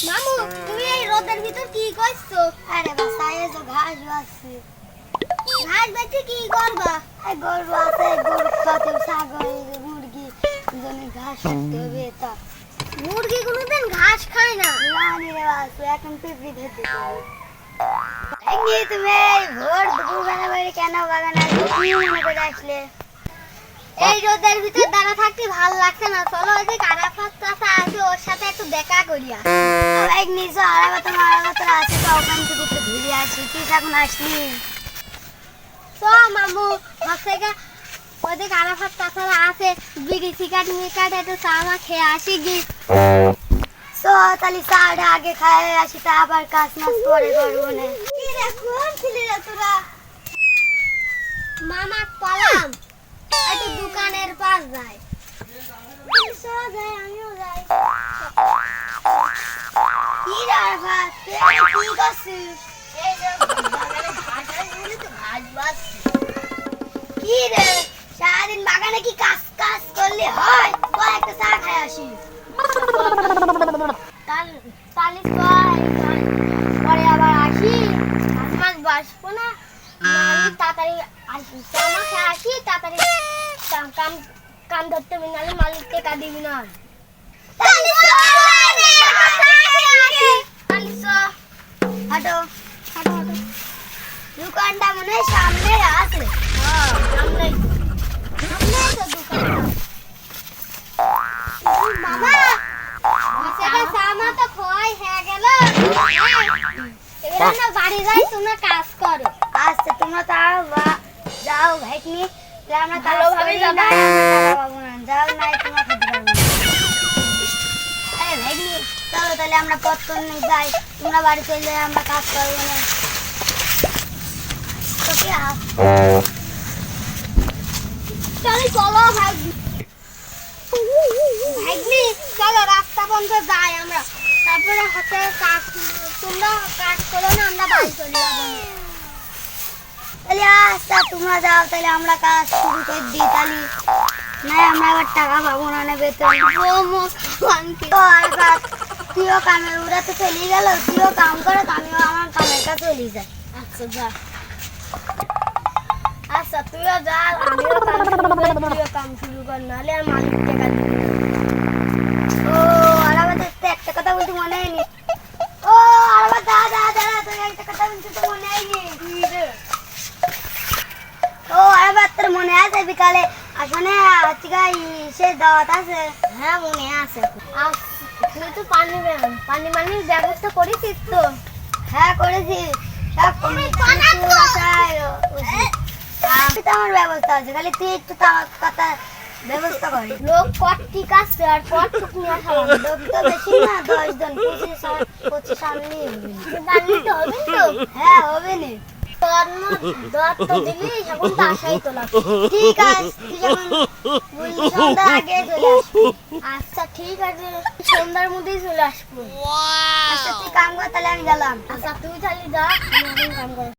মামু তুমি এই রোদের ভিতর কি করছো? আরে বাসা এই যে ঘাস বাছছি। ঘাস বেচে কি করবা? এই গরু আছে, গরু খাতে ছাগল মুরগি জমি ঘাস কাটতে হবে তা। মুরগি কোনোদিন ঘাস খায় না। জানি রে বাসু এখন পিপড়ি ধরতে হবে। এই তুমি এই ভোর দুপুরবেলা বাড়ি কেন বাগানে আসলে কি মনে করে আসলে? এই রোদের ভিতর দাঁড়া থাকতে ভালো লাগছে না, চলো ওই যে কারাফাত চাচা আছে ওর সাথে একটু দেখা করি। এক নিচে আড়াবাতর আছে তো ওখান থেকে একটু ঘুরে আসি। তুই এখন আসলি? তো মামু হচ্ছে ওই যে কারাফাত চাচা আছে, বিড়ি সিগারেট মিকাট একটু চা মা খেয়ে আসি গি। তো তাহলে চাটা আগে খাই আসি, তা আবার কাজ মাছ পরে করবো না। কি রে কোন ছিলি রে তোরা? মামা পালাম একটু দোকানের পাশ যাই। যাই আমিও যাই। কি রে আরাফাত, তুই কি করছিস? এই যে বাগানে ঘাস আছে বলে তো ঘাস বাছছি। কি রে সারাদিন বাগানে কি কাজ কাজ করলে হয়? তো একটা চা খাই আসি। তাহলে পরে আবার আসি, ঘাস মাছ বাসবো না, নাহলে তাড়াতাড়ি আসি চামা খেয়ে আসি, তাড়াতাড়ি কাম ধরতে হবে, নাহলে মালিক টেকা দিবি না। হাঁটো হাঁটো হাঁটো। দোকানটা মনে হয় সামনে আছে। সামনেই তো দোকান। মামা সেটা চামা তো খোয়াই হয়ে গেল, এবার না বাড়ি যাই, তোমরা কাজ করো। আচ্ছা তোমরা তাও যাও ভাইকনি, আমরা ভালোভাবে যাবা। যাও নাই তোমরা খেতে পারবে না। আরে ভাইকনি চলো তাহলে আমরা পত্তন যাই, তোমরা বাড়ি চলে আমরা কাজ করবো না। তো কি চলো চলো ভাইগনি, চলো রাস্তা বন্ধ যাই আমরা, তারপরে হাতে কাজ, তোমরা কাজ করো না, আমরা বাড়ি চলে যাবো। তাহলে আচ্ছা তোমরা যাও, তাহলে আমরা কাজ শুরু করে দিই। তাহলে না আমরা আবার টাকা পাবো না, না বেতন। তো আর বাদ, তুইও কামের ওরা তো চলে গেল, তুইও কাম করে, আমিও আমার কামের কাছে চলে যাই। আচ্ছা যা, আচ্ছা তুইও যা, আমিও কাম শুরু করি, তুইও কাম শুরু কর, নাহলে আর মালিক টাকা দিবি না। ও আর আমাদের তো একটা কথা বলতে মনে হয়নি। ও আর আমার দাদা দাদা তোর একটা কথা বলতে তো মনে হয়নি। ও আর আবার তোর মনে আছে বিকালে আসলে হচ্ছে সে দাওয়াত আছে? হ্যাঁ মনে আছে। তুই তো পানির ব্যবস্থা করেছিস তো? হ্যাঁ করেছি, সব আমার ব্যবস্থা আছে, খালি তুই একটু আমার কথা ব্যবস্থা করিস। লোক কট ঠিক আছে, আর কট টুক নিয়ে খাওয়া লোক তো বেশি না, 10 জন 25 আনলেই হবে। জানলি তো হবে তো? হ্যাঁ হবে না। দর তো দিলি, এখন তো আশাই তো লাগছে। ঠিক আছে তুই যখন বললি সন্ধ্যা আগে চলে আসবি। আচ্ছা ঠিক আছে, সন্ধ্যার মধ্যেই চলে আসবো। আচ্ছা তুই কাম কর, তাহলে আমি গেলাম। আচ্ছা তুই তাহলে যা, আমি এখন কাম করো।